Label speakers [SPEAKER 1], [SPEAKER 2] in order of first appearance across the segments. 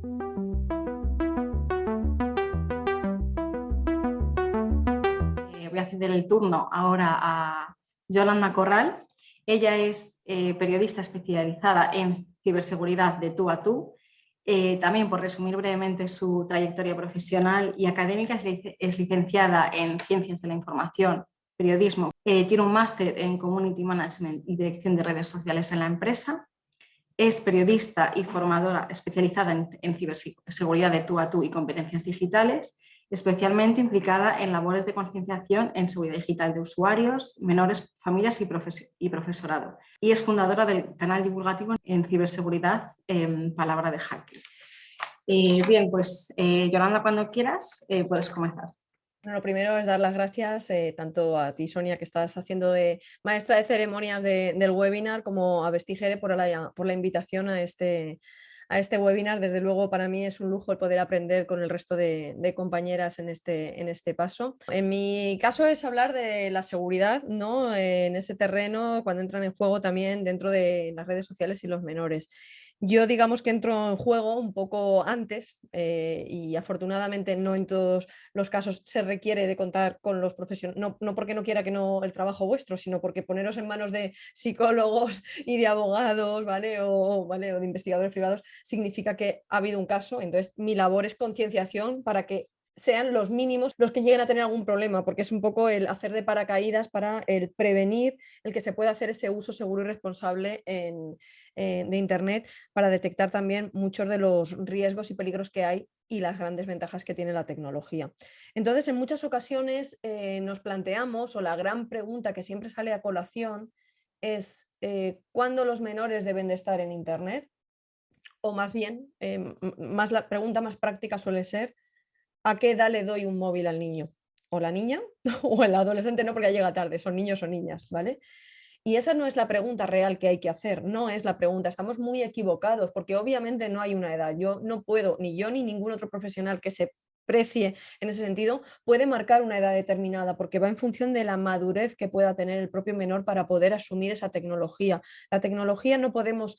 [SPEAKER 1] Voy a ceder el turno ahora a Yolanda Corral. Ella es periodista especializada en ciberseguridad de tú a tú. También, por resumir brevemente su trayectoria profesional y académica, es licenciada en Ciencias de la Información, Periodismo. Tiene un máster en Community Management y Dirección de Redes Sociales en la empresa. Es periodista y formadora especializada en ciberseguridad de tú a tú y competencias digitales, especialmente implicada en labores de concienciación en seguridad digital de usuarios, menores, familias y profesorado. Y es fundadora del canal divulgativo en ciberseguridad Palabra de Hacker. Bien, pues Yolanda, cuando quieras, puedes comenzar.
[SPEAKER 2] Bueno, lo primero es dar las gracias tanto a ti, Sonia, que estás haciendo de maestra de ceremonias del webinar, como a Vestigere por la invitación a este webinar. Desde luego, para mí es un lujo el poder aprender con el resto de compañeras en este paso. En mi caso es hablar de la seguridad, ¿no? En ese terreno, cuando entran en juego también dentro de las redes sociales y los menores. Yo digamos que entro en juego un poco antes y afortunadamente no en todos los casos se requiere de contar con los profesionales, no porque no quiera que no el trabajo vuestro, sino porque poneros en manos de psicólogos y de abogados, ¿vale? O de investigadores privados significa que ha habido un caso. Entonces mi labor es concienciación para que sean los mínimos los que lleguen a tener algún problema, porque es un poco el hacer de paracaídas para el prevenir el que se pueda hacer ese uso seguro y responsable de Internet, para detectar también muchos de los riesgos y peligros que hay y las grandes ventajas que tiene la tecnología. Entonces, en muchas ocasiones nos planteamos, o la gran pregunta que siempre sale a colación es ¿cuándo los menores deben de estar en Internet? O más bien, la pregunta más práctica suele ser ¿a qué edad le doy un móvil al niño? O la niña, o el adolescente, no, porque ya llega tarde, son niños o niñas, ¿vale? Y esa no es la pregunta real que hay que hacer, no es la pregunta, estamos muy equivocados, porque obviamente no hay una edad. Yo no puedo, ni yo ni ningún otro profesional que se precie en ese sentido, puede marcar una edad determinada, porque va en función de la madurez que pueda tener el propio menor para poder asumir esa tecnología. La tecnología no podemos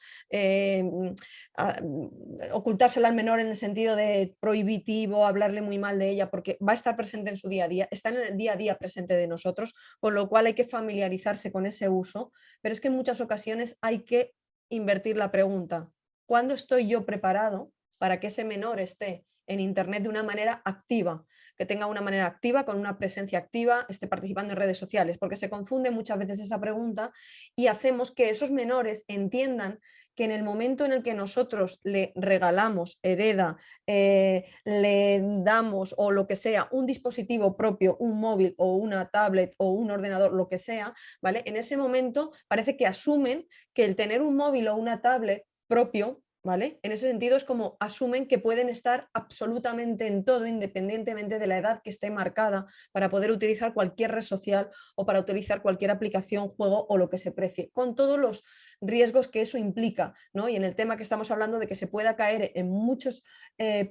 [SPEAKER 2] ocultársela al menor en el sentido de prohibitivo, hablarle muy mal de ella, porque va a estar presente en su día a día, está en el día a día presente de nosotros, con lo cual hay que familiarizarse con ese uso, pero es que en muchas ocasiones hay que invertir la pregunta: ¿cuándo estoy yo preparado para que ese menor esté en Internet de una manera activa, que tenga una manera activa, con una presencia activa, esté participando en redes sociales? Porque se confunde muchas veces esa pregunta y hacemos que esos menores entiendan que en el momento en el que nosotros le regalamos, hereda, le damos o lo que sea, un dispositivo propio, un móvil o una tablet o un ordenador, lo que sea, ¿vale? En ese momento parece que asumen que el tener un móvil o una tablet propio, ¿vale? En ese sentido es como asumen que pueden estar absolutamente en todo, independientemente de la edad que esté marcada, para poder utilizar cualquier red social o para utilizar cualquier aplicación, juego o lo que se precie, con todos los riesgos que eso implica, ¿no? Y en el tema que estamos hablando de que se pueda caer en muchos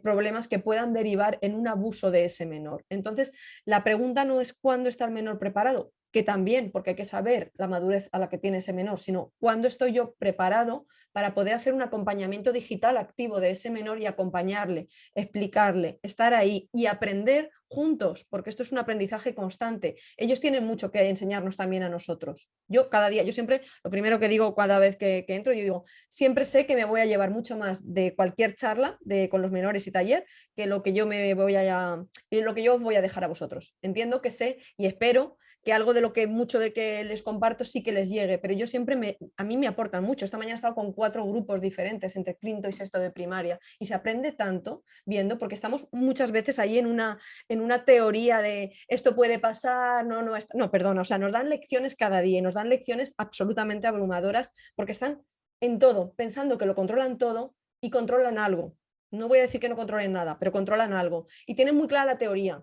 [SPEAKER 2] problemas que puedan derivar en un abuso de ese menor. Entonces, la pregunta no es cuándo está el menor preparado, que también, porque hay que saber la madurez a la que tiene ese menor, sino cuándo estoy yo preparado para poder hacer un acompañamiento digital activo de ese menor y acompañarle, explicarle, estar ahí y aprender juntos, porque esto es un aprendizaje constante. Ellos tienen mucho que enseñarnos también a nosotros. Yo cada día, yo siempre, lo primero que digo cada vez que entro, yo digo, siempre sé que me voy a llevar mucho más de cualquier charla con los menores y taller que lo que yo os voy a dejar a vosotros. Entiendo que sé y espero que algo de lo que mucho de que les comparto sí que les llegue, pero yo siempre a mí me aportan mucho. Esta mañana he estado con 4 grupos diferentes entre quinto y sexto de primaria y se aprende tanto viendo, porque estamos muchas veces ahí en una teoría de esto puede pasar, no, perdona, o sea, nos dan lecciones cada día y nos dan lecciones absolutamente abrumadoras, porque están en todo, pensando que lo controlan todo y controlan algo. No voy a decir que no controlen nada, pero controlan algo y tienen muy clara la teoría,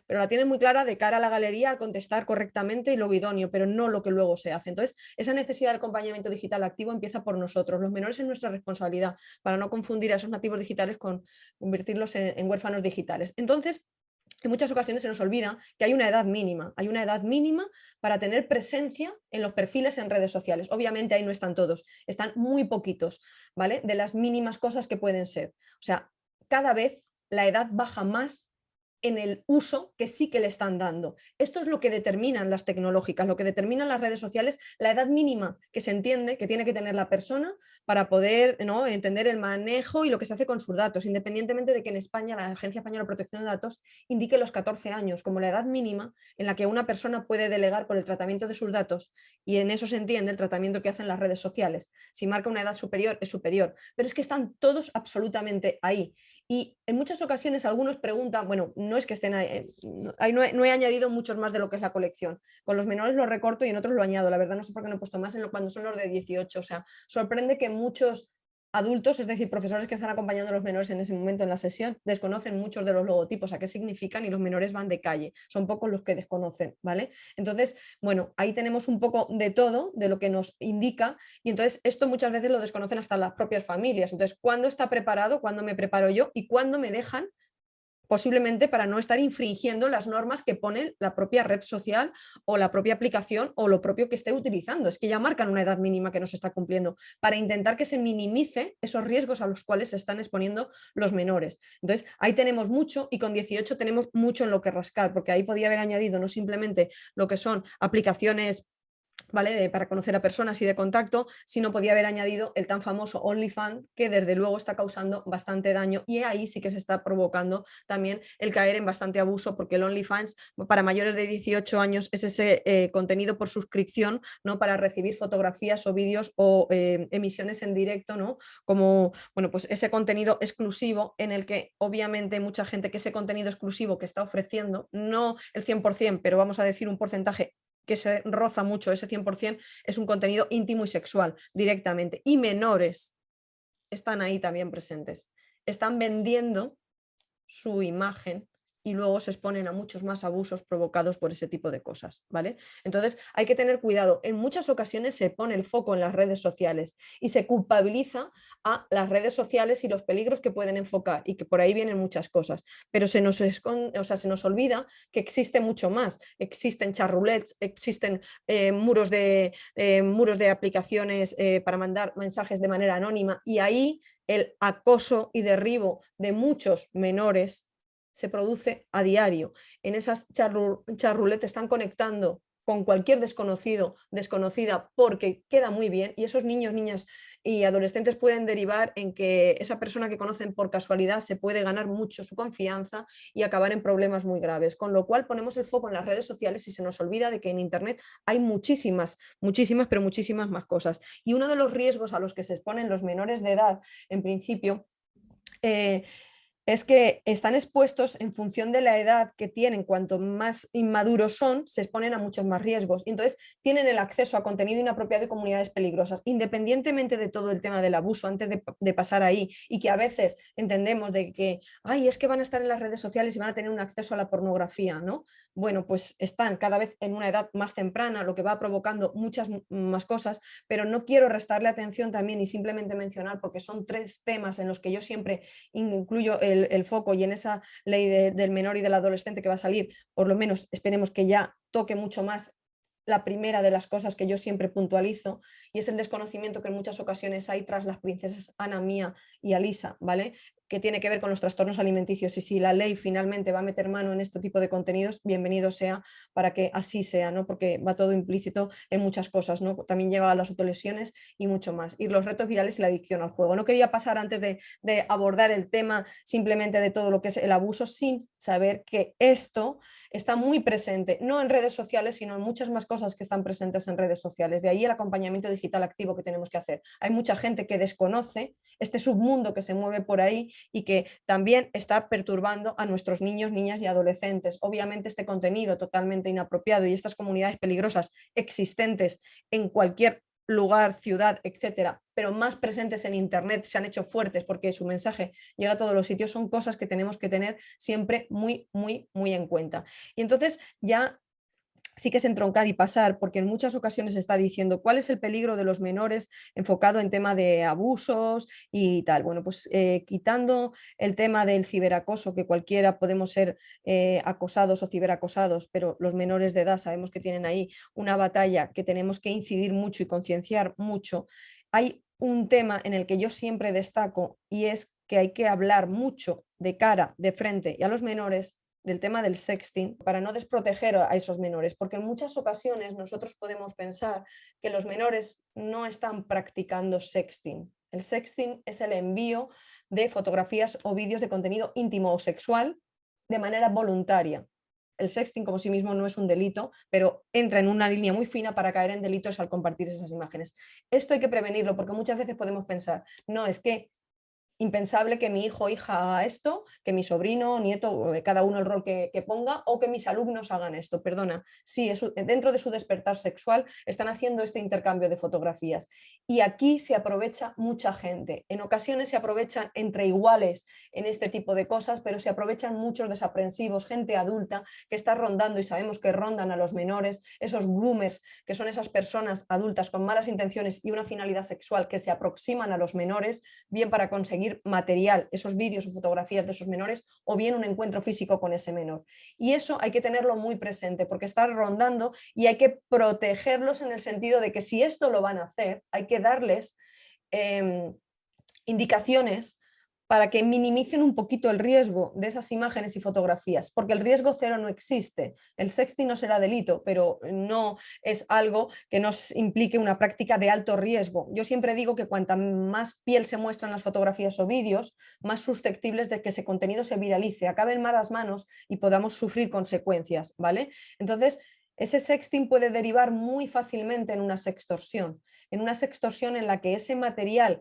[SPEAKER 2] pero la tienen muy clara de cara a la galería, a contestar correctamente y lo idóneo, pero no lo que luego se hace. Entonces, esa necesidad de acompañamiento digital activo empieza por nosotros. Los menores es nuestra responsabilidad, para no confundir a esos nativos digitales con convertirlos en huérfanos digitales. Entonces, en muchas ocasiones se nos olvida que hay una edad mínima para tener presencia en los perfiles en redes sociales. Obviamente ahí no están todos, están muy poquitos, ¿vale? De las mínimas cosas que pueden ser. O sea, cada vez la edad baja más en el uso que sí que le están dando. Esto es lo que determinan las tecnológicas, lo que determinan las redes sociales, la edad mínima que se entiende que tiene que tener la persona para poder, ¿no?, entender el manejo y lo que se hace con sus datos, independientemente de que en España la Agencia Española de Protección de Datos indique los 14 años como la edad mínima en la que una persona puede delegar por el tratamiento de sus datos, y en eso se entiende el tratamiento que hacen las redes sociales. Si marca una edad superior, es superior, pero es que están todos absolutamente ahí. Y en muchas ocasiones algunos preguntan, bueno, no es que estén ahí, no he añadido muchos más de lo que es la colección. Con los menores lo recorto y en otros lo añado. La verdad no sé por qué no he puesto más cuando son los de 18. O sea, sorprende que muchos adultos, es decir, profesores que están acompañando a los menores en ese momento en la sesión, desconocen muchos de los logotipos, a qué significan, y los menores van de calle. Son pocos los que desconocen, ¿vale? Entonces, bueno, ahí tenemos un poco de todo, de lo que nos indica, y entonces esto muchas veces lo desconocen hasta las propias familias. Entonces, ¿cuándo está preparado? ¿Cuándo me preparo yo? ¿Y cuándo me dejan? Posiblemente para no estar infringiendo las normas que pone la propia red social o la propia aplicación o lo propio que esté utilizando. Es que ya marcan una edad mínima que no se está cumpliendo para intentar que se minimice esos riesgos a los cuales se están exponiendo los menores. Entonces, ahí tenemos mucho, y con 18 tenemos mucho en lo que rascar, porque ahí podía haber añadido no simplemente lo que son aplicaciones, ¿vale?, para conocer a personas y de contacto, sino podía haber añadido el tan famoso OnlyFans, que desde luego está causando bastante daño, y ahí sí que se está provocando también el caer en bastante abuso, porque el OnlyFans para mayores de 18 años es ese contenido por suscripción, ¿no?, para recibir fotografías o vídeos o emisiones en directo, ¿no?, como, bueno, pues ese contenido exclusivo, en el que obviamente mucha gente, que ese contenido exclusivo que está ofreciendo, no el 100%, pero vamos a decir un porcentaje que se roza mucho, ese 100%, es un contenido íntimo y sexual directamente. Y menores están ahí también presentes. Están vendiendo su imagen y luego se exponen a muchos más abusos provocados por ese tipo de cosas, ¿vale? Entonces hay que tener cuidado. En muchas ocasiones se pone el foco en las redes sociales y se culpabiliza a las redes sociales y los peligros que pueden enfocar, y que por ahí vienen muchas cosas, pero se nos olvida que existe mucho más. Existen charrulets, existen muros de aplicaciones para mandar mensajes de manera anónima, y ahí el acoso y derribo de muchos menores se produce a diario. En esas charruletes están conectando con cualquier desconocido, desconocida, porque queda muy bien, y esos niños, niñas y adolescentes pueden derivar en que esa persona que conocen por casualidad se puede ganar mucho su confianza y acabar en problemas muy graves. Con lo cual ponemos el foco en las redes sociales y se nos olvida de que en Internet hay muchísimas, muchísimas, pero muchísimas más cosas. Y uno de los riesgos a los que se exponen los menores de edad, en principio, es que están expuestos en función de la edad que tienen. Cuanto más inmaduros son, se exponen a muchos más riesgos. Y entonces tienen el acceso a contenido inapropiado y comunidades peligrosas, independientemente de todo el tema del abuso, antes de pasar ahí, y que a veces entendemos de que, ay, es que van a estar en las redes sociales y van a tener un acceso a la pornografía, ¿no? Bueno, pues están cada vez en una edad más temprana, lo que va provocando muchas más cosas, pero no quiero restarle atención también y simplemente mencionar, porque son tres temas en los que yo siempre incluyo el foco, y en esa ley del menor y del adolescente que va a salir, por lo menos esperemos que ya toque mucho más la primera de las cosas que yo siempre puntualizo, y es el desconocimiento que en muchas ocasiones hay tras las princesas Ana, Mía y Alisa, ¿vale?, que tiene que ver con los trastornos alimenticios. Y si la ley finalmente va a meter mano en este tipo de contenidos, bienvenido sea, para que así sea, ¿no?, porque va todo implícito en muchas cosas, ¿no? También lleva a las autolesiones y mucho más. Y los retos virales y la adicción al juego. No quería pasar antes de abordar el tema simplemente de todo lo que es el abuso, sin saber que esto está muy presente, no en redes sociales, sino en muchas más cosas que están presentes en redes sociales. De ahí el acompañamiento digital activo que tenemos que hacer. Hay mucha gente que desconoce este submundo que se mueve por ahí y que también está perturbando a nuestros niños, niñas y adolescentes. Obviamente este contenido totalmente inapropiado y estas comunidades peligrosas existentes en cualquier lugar, ciudad, etcétera, pero más presentes en Internet, se han hecho fuertes porque su mensaje llega a todos los sitios, son cosas que tenemos que tener siempre muy, muy, muy en cuenta. Y entonces ya sí que es entroncar y pasar, porque en muchas ocasiones se está diciendo cuál es el peligro de los menores enfocado en tema de abusos y tal. Bueno, pues quitando el tema del ciberacoso, que cualquiera podemos ser acosados o ciberacosados, pero los menores de edad sabemos que tienen ahí una batalla que tenemos que incidir mucho y concienciar mucho. Hay un tema en el que yo siempre destaco, y es que hay que hablar mucho de cara, de frente y a los menores del tema del sexting para no desproteger a esos menores, porque en muchas ocasiones nosotros podemos pensar que los menores no están practicando sexting. El sexting es el envío de fotografías o vídeos de contenido íntimo o sexual de manera voluntaria. El sexting como sí mismo no es un delito, pero entra en una línea muy fina para caer en delitos al compartir esas imágenes. Esto hay que prevenirlo porque muchas veces podemos pensar, no, es que impensable que mi hijo o hija haga esto, que mi sobrino, nieto, cada uno el rol que ponga, o que mis alumnos hagan esto. Perdona, sí, dentro de su despertar sexual están haciendo este intercambio de fotografías. Y aquí se aprovecha mucha gente. En ocasiones se aprovechan entre iguales en este tipo de cosas, pero se aprovechan muchos desaprensivos, gente adulta que está rondando y sabemos que rondan a los menores, esos groomers, que son esas personas adultas con malas intenciones y una finalidad sexual que se aproximan a los menores, bien para conseguir material, esos vídeos o fotografías de esos menores, o bien un encuentro físico con ese menor. Y eso hay que tenerlo muy presente porque está rondando y hay que protegerlos en el sentido de que si esto lo van a hacer, hay que darles indicaciones para que minimicen un poquito el riesgo de esas imágenes y fotografías, porque el riesgo cero no existe. El sexting no será delito, pero no es algo que nos implique una práctica de alto riesgo. Yo siempre digo que cuanta más piel se muestran las fotografías o vídeos, más susceptibles de que ese contenido se viralice, acabe en malas manos y podamos sufrir consecuencias, ¿vale? Entonces, ese sexting puede derivar muy fácilmente en una sextorsión en la que ese material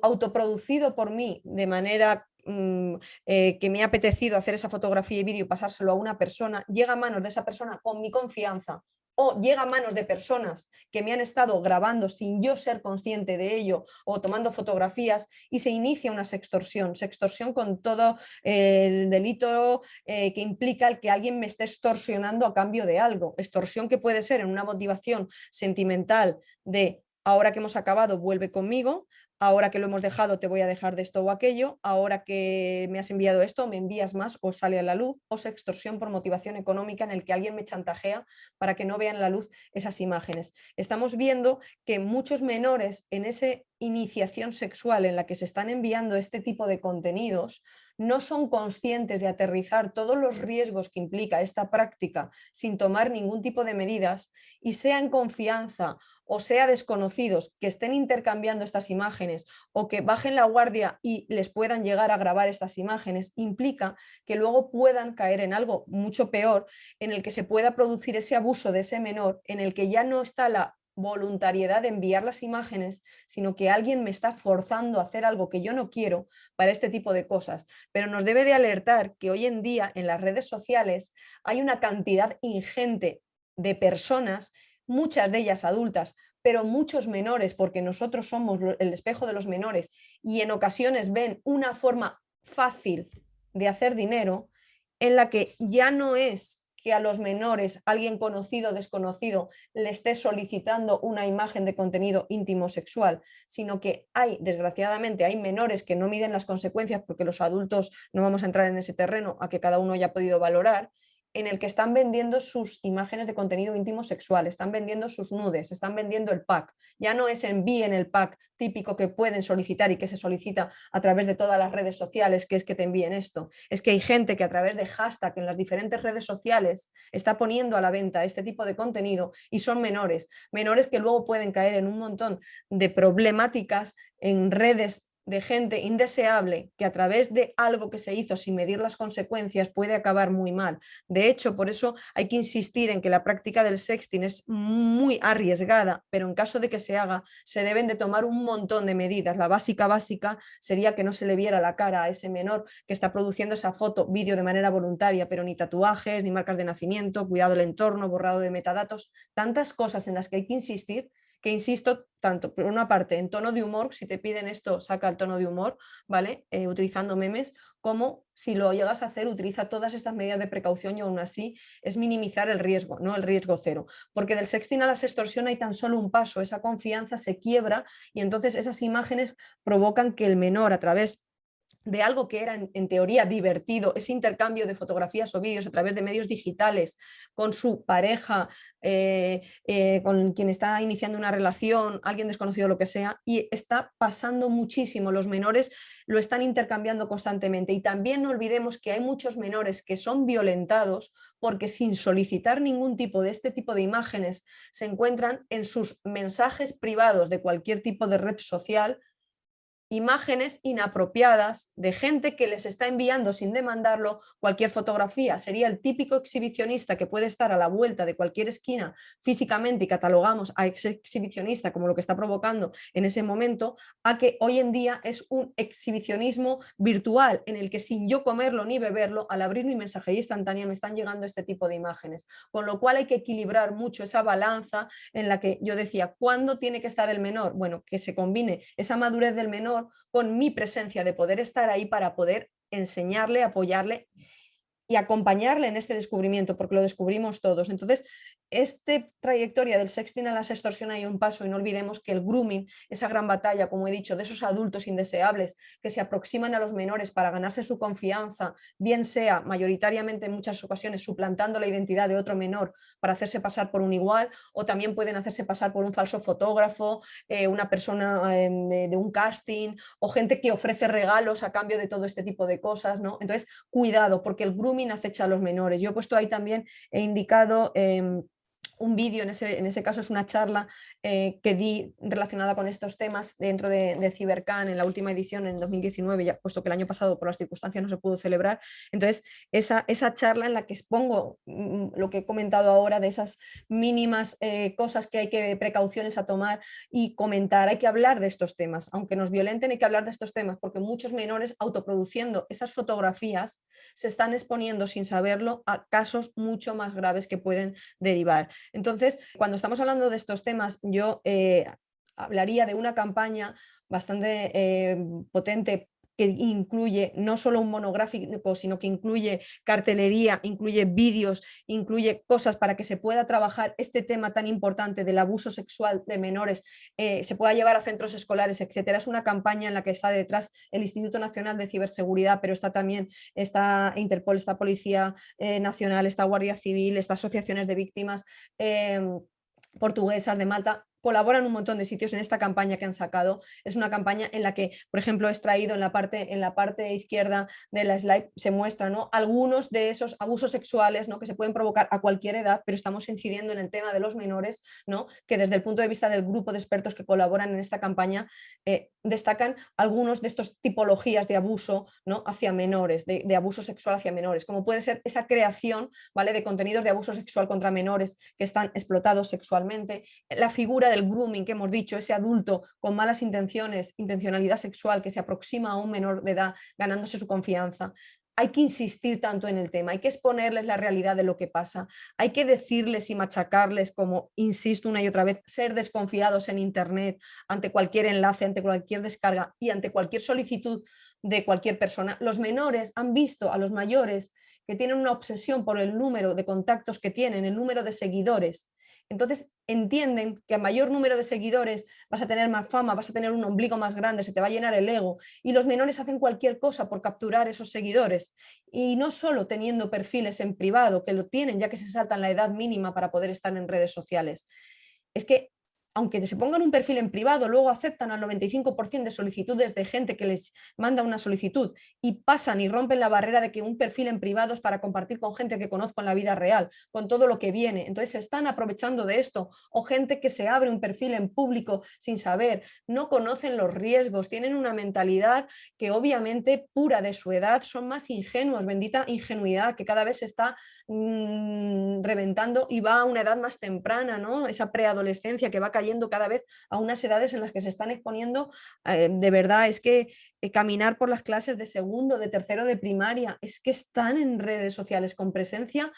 [SPEAKER 2] autoproducido por mí de manera que me ha apetecido hacer esa fotografía y vídeo y pasárselo a una persona, llega a manos de esa persona con mi confianza o llega a manos de personas que me han estado grabando sin yo ser consciente de ello o tomando fotografías y se inicia una sextorsión con todo el delito que implica el que alguien me esté extorsionando a cambio de algo. Extorsión que puede ser en una motivación sentimental de ahora que hemos acabado, vuelve conmigo, ahora que lo hemos dejado te voy a dejar de esto o aquello, ahora que me has enviado esto me envías más o sale a la luz, o sextorsión por motivación económica en el que alguien me chantajea para que no vean la luz esas imágenes. Estamos viendo que muchos menores en esa iniciación sexual en la que se están enviando este tipo de contenidos no son conscientes de aterrizar todos los riesgos que implica esta práctica sin tomar ningún tipo de medidas y sea en confianza o sea desconocidos que estén intercambiando estas imágenes o que bajen la guardia y les puedan llegar a grabar estas imágenes, implica que luego puedan caer en algo mucho peor, en el que se pueda producir ese abuso de ese menor, en el que ya no está la voluntariedad de enviar las imágenes, sino que alguien me está forzando a hacer algo que yo no quiero para este tipo de cosas. Pero nos debe de alertar que hoy en día en las redes sociales hay una cantidad ingente de personas, muchas de ellas adultas, pero muchos menores, porque nosotros somos el espejo de los menores y en ocasiones ven una forma fácil de hacer dinero en la que ya no es que a los menores, alguien conocido o desconocido, le esté solicitando una imagen de contenido íntimo sexual, sino que hay, desgraciadamente, hay menores que no miden las consecuencias porque los adultos no vamos a entrar en ese terreno a que cada uno haya podido valorar, en el que están vendiendo sus imágenes de contenido íntimo sexual, están vendiendo sus nudes, están vendiendo el pack. Ya no es envíen el pack típico que pueden solicitar y que se solicita a través de todas las redes sociales, que es que te envíen esto. Es que hay gente que a través de hashtag en las diferentes redes sociales está poniendo a la venta este tipo de contenido y son menores, menores que luego pueden caer en un montón de problemáticas en redes de gente indeseable que a través de algo que se hizo sin medir las consecuencias puede acabar muy mal. De hecho, por eso hay que insistir en que la práctica del sexting es muy arriesgada, pero en caso de que se haga, se deben de tomar un montón de medidas. La básica sería que no se le viera la cara a ese menor que está produciendo esa foto, vídeo de manera voluntaria, pero ni tatuajes, ni marcas de nacimiento, cuidado del entorno, borrado de metadatos, tantas cosas en las que hay que insistir que insisto, tanto por una parte en tono de humor, si te piden esto, saca el tono de humor, ¿vale? Utilizando memes, como si lo llegas a hacer, utiliza todas estas medidas de precaución y aún así es minimizar el riesgo, no el riesgo cero. Porque del sexting a la sextorsión hay tan solo un paso, esa confianza se quiebra y entonces esas imágenes provocan que el menor a través de algo que era en teoría divertido, ese intercambio de fotografías o vídeos a través de medios digitales con su pareja, con quien está iniciando una relación, alguien desconocido, lo que sea, y está pasando muchísimo. Los menores lo están intercambiando constantemente. Y también no olvidemos que hay muchos menores que son violentados porque sin solicitar ningún tipo de este tipo de imágenes se encuentran en sus mensajes privados de cualquier tipo de red social imágenes inapropiadas de gente que les está enviando sin demandarlo cualquier fotografía. Sería el típico exhibicionista que puede estar a la vuelta de cualquier esquina físicamente y catalogamos a ese exhibicionista como lo que está provocando en ese momento, a que hoy en día es un exhibicionismo virtual en el que sin yo comerlo ni beberlo, al abrir mi mensajería instantánea me están llegando este tipo de imágenes. Con lo cual hay que equilibrar mucho esa balanza en la que yo decía, ¿cuándo tiene que estar el menor? Bueno, que se combine esa madurez del menor con mi presencia de poder estar ahí para poder enseñarle, apoyarle y acompañarle en este descubrimiento, porque lo descubrimos todos. Entonces, esta trayectoria del sexting a la sextorsión hay un paso y no olvidemos que el grooming, esa gran batalla, como he dicho, de esos adultos indeseables que se aproximan a los menores para ganarse su confianza, bien sea mayoritariamente en muchas ocasiones suplantando la identidad de otro menor para hacerse pasar por un igual, o también pueden hacerse pasar por un falso fotógrafo, una persona de un casting, o gente que ofrece regalos a cambio de todo este tipo de cosas, ¿no? Entonces, cuidado, porque el grooming acecha a los menores. Yo he puesto ahí también, he indicado un vídeo, en ese caso es una charla que di relacionada con estos temas dentro de CiberCan en la última edición en 2019, ya puesto que el año pasado por las circunstancias no se pudo celebrar. Entonces, esa charla en la que expongo lo que he comentado ahora de esas mínimas cosas que hay que, precauciones a tomar y comentar, hay que hablar de estos temas, aunque nos violenten hay que hablar de estos temas, porque muchos menores autoproduciendo esas fotografías se están exponiendo sin saberlo a casos mucho más graves que pueden derivar. Entonces, cuando estamos hablando de estos temas, yo hablaría de una campaña bastante potente que incluye no solo un monográfico, sino que incluye cartelería, incluye vídeos, incluye cosas para que se pueda trabajar este tema tan importante del abuso sexual de menores, se pueda llevar a centros escolares, etcétera. Es una campaña en la que está detrás el Instituto Nacional de Ciberseguridad, pero está también está Interpol, está Policía Nacional, está Guardia Civil, está asociaciones de víctimas portuguesas de Malta, colaboran un montón de sitios en esta campaña que han sacado. Es una campaña en la que, por ejemplo, he extraído en la parte izquierda de la slide, se muestran, ¿no?, algunos de esos abusos sexuales, ¿no?, que se pueden provocar a cualquier edad, pero estamos incidiendo en el tema de los menores, ¿no?, que desde el punto de vista del grupo de expertos que colaboran en esta campaña destacan algunos de estas tipologías de abuso, ¿no?, hacia menores, de abuso sexual hacia menores, como puede ser esa creación, ¿vale?, de contenidos de abuso sexual contra menores que están explotados sexualmente, la figura del grooming que hemos dicho, ese adulto con malas intenciones, intencionalidad sexual que se aproxima a un menor de edad ganándose su confianza. Hay que insistir tanto en el tema, hay que exponerles la realidad de lo que pasa, hay que decirles y machacarles, como insisto una y otra vez, ser desconfiados en Internet ante cualquier enlace, ante cualquier descarga y ante cualquier solicitud de cualquier persona. Los menores han visto a los mayores que tienen una obsesión por el número de contactos que tienen, el número de seguidores. Entonces entienden que a mayor número de seguidores vas a tener más fama, vas a tener un ombligo más grande, se te va a llenar el ego, y los menores hacen cualquier cosa por capturar esos seguidores. Y no solo teniendo perfiles en privado, que lo tienen ya que se saltan la edad mínima para poder estar en redes sociales. Es que aunque se pongan un perfil en privado, luego aceptan al 95% de solicitudes de gente que les manda una solicitud y pasan y rompen la barrera de que un perfil en privado es para compartir con gente que conozco en la vida real, con todo lo que viene. Entonces se están aprovechando de esto, o gente que se abre un perfil en público sin saber, no conocen los riesgos, tienen una mentalidad que obviamente pura de su edad, son más ingenuos, bendita ingenuidad que cada vez se está reventando y va a una edad más temprana, ¿no? Esa preadolescencia que va cayendo cada vez a unas edades en las que se están exponiendo, de verdad, es que caminar por las clases de segundo, de tercero de primaria, es que están en redes sociales con presencia,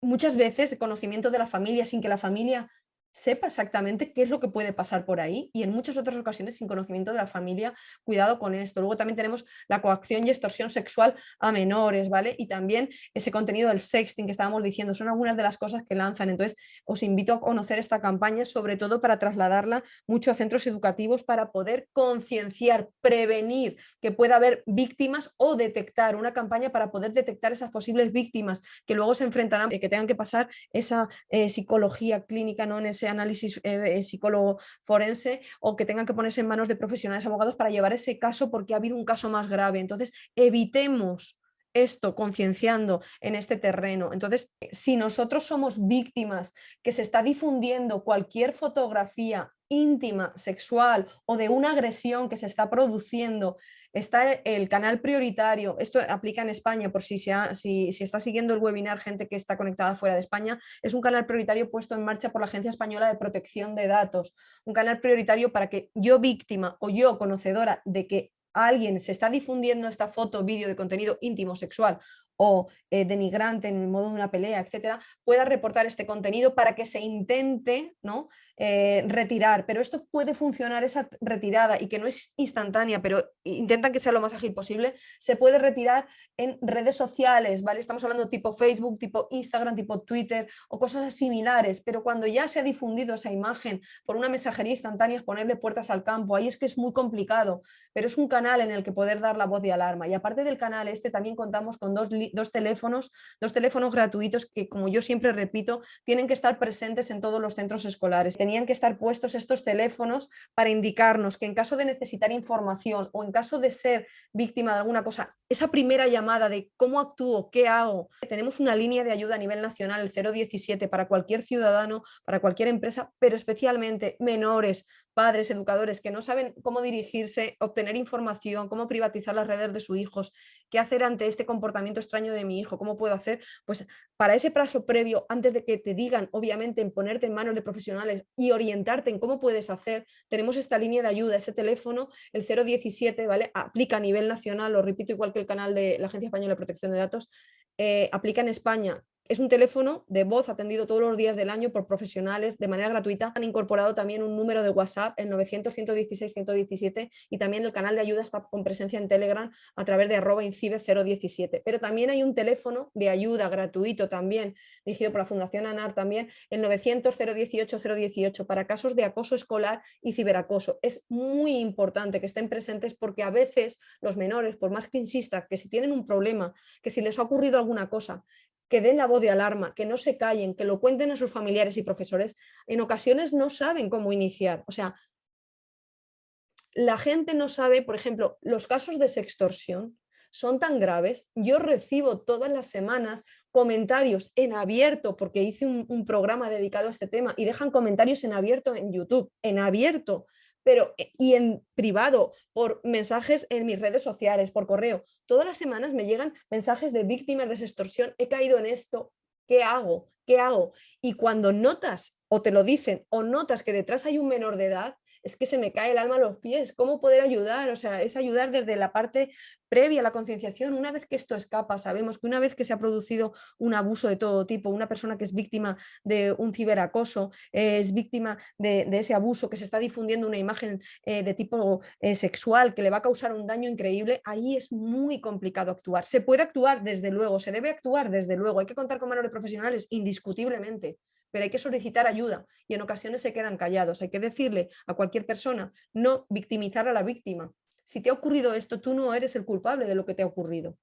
[SPEAKER 2] muchas veces de conocimiento de la familia, sin que la familia sepa exactamente qué es lo que puede pasar por ahí y en muchas otras ocasiones sin conocimiento de la familia, cuidado con esto. Luego también tenemos la coacción y extorsión sexual a menores, ¿vale? Y también ese contenido del sexting que estábamos diciendo, son algunas de las cosas que lanzan. Entonces, os invito a conocer esta campaña, sobre todo para trasladarla mucho a centros educativos para poder concienciar, prevenir que pueda haber víctimas o detectar una campaña para poder detectar esas posibles víctimas que luego se enfrentarán, que tengan que pasar esa psicología clínica, ¿no? En ese análisis psicólogo forense, o que tengan que ponerse en manos de profesionales abogados para llevar ese caso porque ha habido un caso más grave. Entonces, evitemos esto concienciando en este terreno. Entonces, si nosotros somos víctimas, que se está difundiendo cualquier fotografía íntima, sexual o de una agresión que se está produciendo, está el canal prioritario, esto aplica en España por si está siguiendo el webinar gente que está conectada fuera de España, es un canal prioritario puesto en marcha por la Agencia Española de Protección de Datos, un canal prioritario para que yo víctima o yo conocedora de que alguien se está difundiendo esta foto, vídeo de contenido íntimo, sexual o denigrante en el modo de una pelea, etcétera, pueda reportar este contenido para que se intente, ¿no? Retirar, pero esto puede funcionar, esa retirada, y que no es instantánea, pero intentan que sea lo más ágil posible, se puede retirar en redes sociales, ¿vale? Estamos hablando tipo Facebook, tipo Instagram, tipo Twitter o cosas similares, pero cuando ya se ha difundido esa imagen por una mensajería instantánea, es ponerle puertas al campo, ahí es que es muy complicado, pero es un canal en el que poder dar la voz de alarma. Y aparte del canal este, también contamos con dos teléfonos gratuitos que, como yo siempre repito, tienen que estar presentes en todos los centros escolares. Tenían que estar puestos estos teléfonos para indicarnos que en caso de necesitar información o en caso de ser víctima de alguna cosa, esa primera llamada de cómo actúo, qué hago. Tenemos una línea de ayuda a nivel nacional, el 017, para cualquier ciudadano, para cualquier empresa, pero especialmente menores, padres, educadores que no saben cómo dirigirse, obtener información, cómo privatizar las redes de sus hijos, qué hacer ante este comportamiento extraño de mi hijo, cómo puedo hacer, pues para ese paso previo, antes de que te digan, obviamente, en ponerte en manos de profesionales y orientarte en cómo puedes hacer, tenemos esta línea de ayuda, este teléfono, el 017, ¿vale? Aplica a nivel nacional, lo repito, igual que el canal de la Agencia Española de Protección de Datos, aplica en España. Es un teléfono de voz atendido todos los días del año por profesionales de manera gratuita. Han incorporado también un número de WhatsApp, el 900-116-117, y también el canal de ayuda está con presencia en Telegram a través de @incibe017. Pero también hay un teléfono de ayuda gratuito también, dirigido por la Fundación ANAR también, el 900-018-018, para casos de acoso escolar y ciberacoso. Es muy importante que estén presentes porque a veces los menores, por más que insistan que si tienen un problema, que si les ha ocurrido alguna cosa, que den la voz de alarma, que no se callen, que lo cuenten a sus familiares y profesores, en ocasiones no saben cómo iniciar. O sea, la gente no sabe, por ejemplo, los casos de sextorsión son tan graves. Yo recibo todas las semanas comentarios en abierto, porque hice un programa dedicado a este tema, y dejan comentarios en abierto en YouTube, en abierto, pero y en privado, por mensajes en mis redes sociales, por correo. Todas las semanas me llegan mensajes de víctimas de sextorsión, he caído en esto, ¿qué hago? ¿Qué hago? Y cuando notas, o te lo dicen, o notas que detrás hay un menor de edad, es que se me cae el alma a los pies. ¿Cómo poder ayudar? O sea, es ayudar desde la parte previa a la concienciación. Una vez que esto escapa, sabemos que una vez que se ha producido un abuso de todo tipo, una persona que es víctima de un ciberacoso, es víctima de ese abuso, que se está difundiendo una imagen de tipo sexual que le va a causar un daño increíble, ahí es muy complicado actuar. Se puede actuar desde luego, se debe actuar desde luego, hay que contar con manos de profesionales, indiscutiblemente, pero hay que solicitar ayuda y en ocasiones se quedan callados. Hay que decirle a cualquier persona, no victimizar a la víctima. Si te ha ocurrido esto, tú no eres el culpable de lo que te ha ocurrido.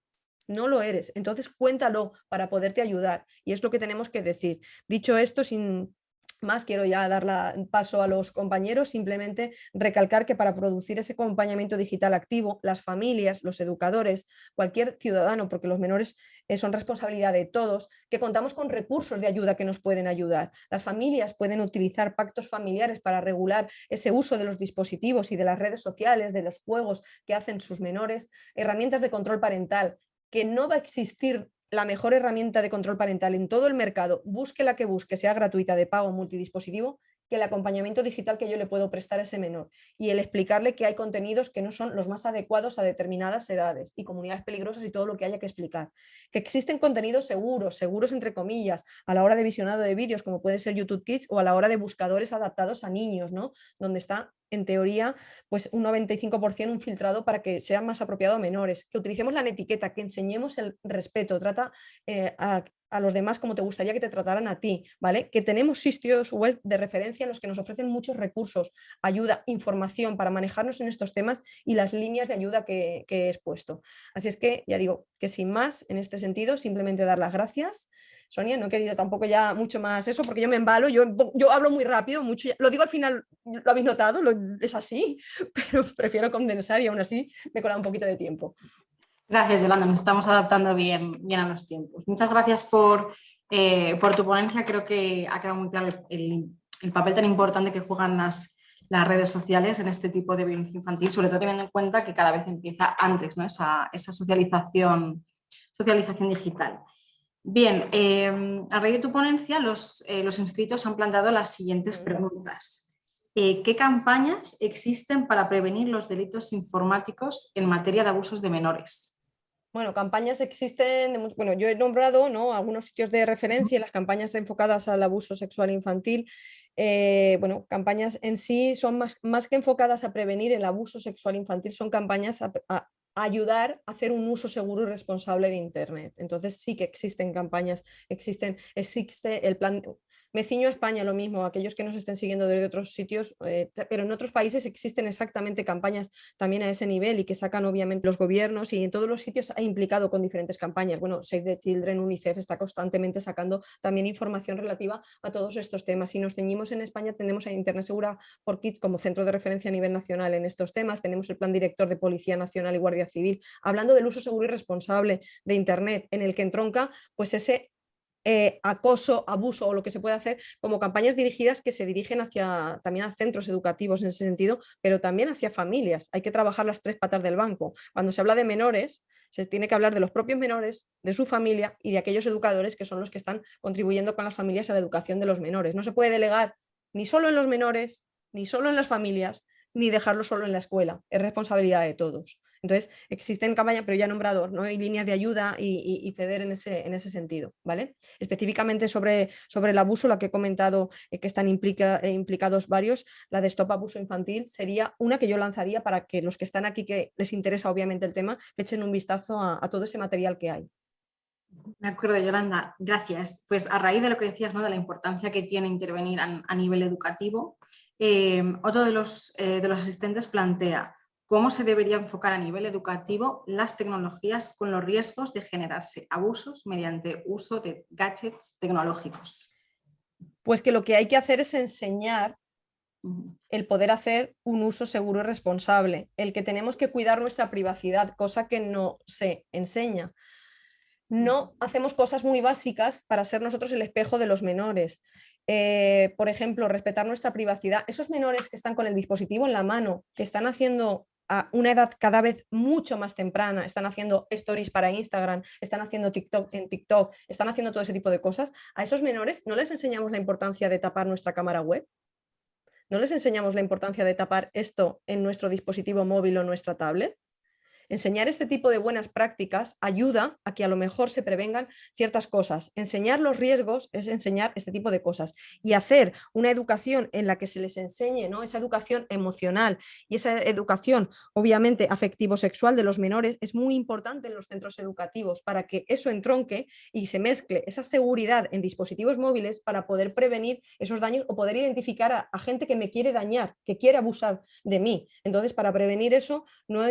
[SPEAKER 2] No lo eres. Entonces cuéntalo para poderte ayudar. Y es lo que tenemos que decir. Dicho esto, sin más, quiero ya dar paso a los compañeros, simplemente recalcar que para producir ese acompañamiento digital activo, las familias, los educadores, cualquier ciudadano, porque los menores son responsabilidad de todos, que contamos con recursos de ayuda que nos pueden ayudar. Las familias pueden utilizar pactos familiares para regular ese uso de los dispositivos y de las redes sociales, de los juegos que hacen sus menores, herramientas de control parental, que no va a existir la mejor herramienta de control parental en todo el mercado, busque la que busque, sea gratuita, de pago, multidispositivo, que el acompañamiento digital que yo le puedo prestar a ese menor y el explicarle que hay contenidos que no son los más adecuados a determinadas edades y comunidades peligrosas y todo lo que haya que explicar. Que existen contenidos seguros, seguros entre comillas, a la hora de visionado de vídeos como puede ser YouTube Kids o a la hora de buscadores adaptados a niños, ¿no? Donde está en teoría pues un 95% un filtrado para que sea más apropiado a menores, que utilicemos la etiqueta, que enseñemos el respeto, trata a los demás como te gustaría que te trataran a ti, ¿vale? Que tenemos sitios web de referencia en los que nos ofrecen muchos recursos, ayuda, información para manejarnos en estos temas y las líneas de ayuda que he expuesto. Así es que ya digo que sin más en este sentido, simplemente dar las gracias. Sonia, no he querido tampoco ya mucho más eso porque yo me embalo, yo hablo muy rápido, mucho, lo digo al final, lo habéis notado, es así, pero prefiero condensar y aún así me he colado un poquito de tiempo.
[SPEAKER 1] Gracias, Yolanda, nos estamos adaptando bien a los tiempos. Muchas gracias por tu ponencia. Creo que ha quedado muy claro el papel tan importante que juegan las redes sociales en este tipo de violencia infantil, sobre todo teniendo en cuenta que cada vez empieza antes, ¿no? esa socialización digital. Bien, a raíz de tu ponencia, los inscritos han planteado las siguientes preguntas. ¿Qué campañas existen para prevenir los delitos informáticos en materia de abusos de menores?
[SPEAKER 2] Bueno, campañas existen, bueno, yo he nombrado, ¿no?, algunos sitios de referencia y las campañas enfocadas al abuso sexual infantil. Bueno, campañas en sí son más que enfocadas a prevenir el abuso sexual infantil, son campañas a ayudar a hacer un uso seguro y responsable de Internet. Entonces sí que existen campañas, existe el plan. Me ciño a España lo mismo, aquellos que nos estén siguiendo desde otros sitios, pero en otros países existen exactamente campañas también a ese nivel y que sacan obviamente los gobiernos y en todos los sitios ha implicado con diferentes campañas. Bueno, Save the Children, UNICEF está constantemente sacando también información relativa a todos estos temas. Si nos ceñimos en España, tenemos a Internet Segura for Kids como centro de referencia a nivel nacional en estos temas, tenemos el Plan Director de Policía Nacional y Guardia Civil, hablando del uso seguro y responsable de Internet, en el que entronca pues ese acoso, abuso o lo que se puede hacer como campañas dirigidas que se dirigen también a centros educativos en ese sentido, pero también hacia familias. Hay que trabajar las tres patas del banco. Cuando se habla de menores, se tiene que hablar de los propios menores, de su familia y de aquellos educadores que son los que están contribuyendo con las familias a la educación de los menores. No se puede delegar ni solo en los menores, ni solo en las familias, ni dejarlo solo en la escuela. Es responsabilidad de todos. Entonces, existen campañas, pero ya he nombrado, ¿no?, hay líneas de ayuda y ceder en ese sentido, ¿vale? Específicamente sobre el abuso, la que he comentado, que están implicados varios, la de Stop Abuso Infantil, sería una que yo lanzaría para que los que están aquí, que les interesa obviamente el tema, le echen un vistazo a todo ese material que hay.
[SPEAKER 1] De acuerdo, Yolanda, gracias. Pues a raíz de lo que decías, ¿no?, de la importancia que tiene intervenir a nivel educativo, otro de los asistentes plantea cómo se debería enfocar a nivel educativo las tecnologías con los riesgos de generarse abusos mediante uso de gadgets tecnológicos.
[SPEAKER 2] Pues que lo que hay que hacer es enseñar el poder hacer un uso seguro y responsable, el que tenemos que cuidar nuestra privacidad, cosa que no se enseña. No hacemos cosas muy básicas para ser nosotros el espejo de los menores. Por ejemplo, respetar nuestra privacidad. Esos menores que están con el dispositivo en la mano, que están haciendo a una edad cada vez mucho más temprana, están haciendo stories para Instagram, están haciendo TikTok en TikTok, están haciendo todo ese tipo de cosas, a esos menores no les enseñamos la importancia de tapar nuestra cámara web, no les enseñamos la importancia de tapar esto en nuestro dispositivo móvil o nuestra tablet. Enseñar este tipo de buenas prácticas ayuda a que a lo mejor se prevengan ciertas cosas. Enseñar los riesgos es enseñar este tipo de cosas y hacer una educación en la que se les enseñe, ¿no?, esa educación emocional y esa educación obviamente afectivo-sexual de los menores es muy importante en los centros educativos para que eso entronque y se mezcle esa seguridad en dispositivos móviles para poder prevenir esos daños o poder identificar a gente que me quiere dañar, que quiere abusar de mí. Entonces, para prevenir eso no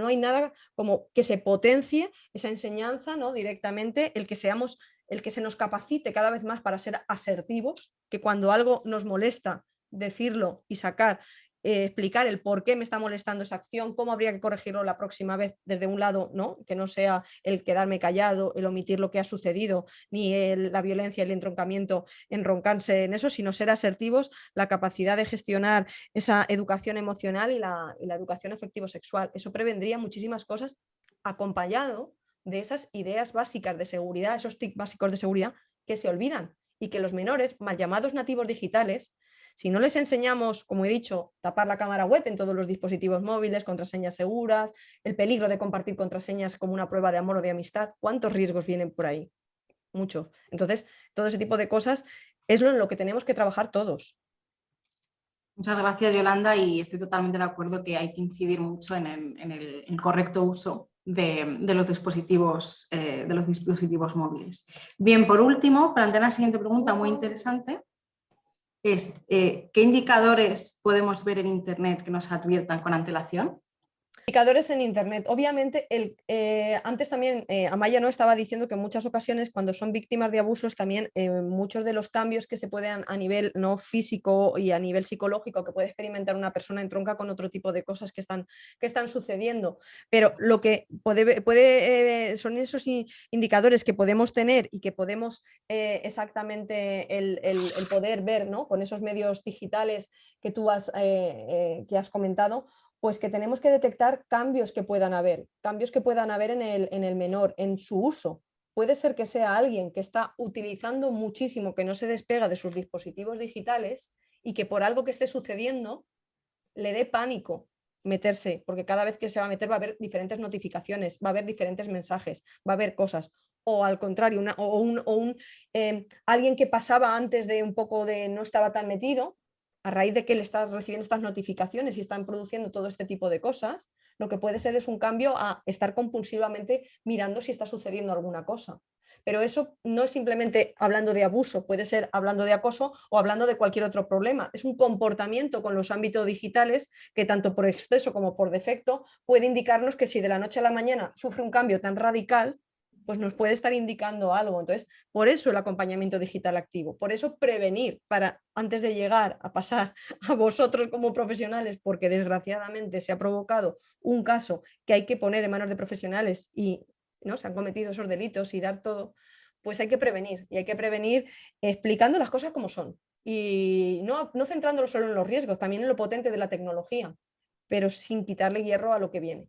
[SPEAKER 2] hay nada como que se potencie esa enseñanza, ¿no?, directamente, el que se nos capacite cada vez más para ser asertivos, que cuando algo nos molesta, decirlo y sacar, explicar el por qué me está molestando esa acción, cómo habría que corregirlo la próxima vez desde un lado, ¿no?, que no sea el quedarme callado, el omitir lo que ha sucedido, ni la violencia, el entroncamiento, enroncarse en eso, sino ser asertivos, la capacidad de gestionar esa educación emocional y la educación afectivo-sexual. Eso prevendría muchísimas cosas acompañado de esas ideas básicas de seguridad, esos tics básicos de seguridad que se olvidan y que los menores, mal llamados nativos digitales, Si no les enseñamos, como he dicho, tapar la cámara web en todos los dispositivos móviles, contraseñas seguras, el peligro de compartir contraseñas como una prueba de amor o de amistad, ¿cuántos riesgos vienen por ahí? Muchos. Entonces, todo ese tipo de cosas es en lo que tenemos que trabajar todos.
[SPEAKER 1] Muchas gracias, Yolanda, y estoy totalmente de acuerdo que hay que incidir mucho en el correcto uso de los dispositivos móviles. Bien, por último, plantear la siguiente pregunta muy interesante. Es, ¿qué indicadores podemos ver en Internet que nos adviertan con antelación?
[SPEAKER 2] Indicadores en Internet. Obviamente, antes también Amaya no estaba diciendo que en muchas ocasiones cuando son víctimas de abusos también muchos de los cambios que se pueden a nivel no físico y a nivel psicológico que puede experimentar una persona entronca con otro tipo de cosas que están sucediendo. Pero lo que son esos indicadores que podemos tener y que podemos exactamente el poder ver, ¿no? Con esos medios digitales que tú que has comentado, pues que tenemos que detectar cambios que puedan haber en el menor, en su uso. Puede ser que sea alguien que está utilizando muchísimo, que no se despega de sus dispositivos digitales y que por algo que esté sucediendo le dé pánico meterse, porque cada vez que se va a meter va a haber diferentes notificaciones, va a haber diferentes mensajes, va a haber cosas. O al contrario, alguien que pasaba antes de un poco de no estaba tan metido, a raíz de que le está recibiendo estas notificaciones y están produciendo todo este tipo de cosas, lo que puede ser es un cambio a estar compulsivamente mirando si está sucediendo alguna cosa. Pero eso no es simplemente hablando de abuso, puede ser hablando de acoso o hablando de cualquier otro problema. Es un comportamiento con los ámbitos digitales que tanto por exceso como por defecto puede indicarnos que si de la noche a la mañana sufre un cambio tan radical, pues nos puede estar indicando algo. Entonces, por eso el acompañamiento digital activo, por eso prevenir para antes de llegar a pasar a vosotros como profesionales, porque desgraciadamente se ha provocado un caso que hay que poner en manos de profesionales y ¿no? Se han cometido esos delitos y dar todo, pues hay que prevenir y hay que prevenir explicando las cosas como son y no centrándolo solo en los riesgos, también en lo potente de la tecnología, pero sin quitarle hierro a lo que viene.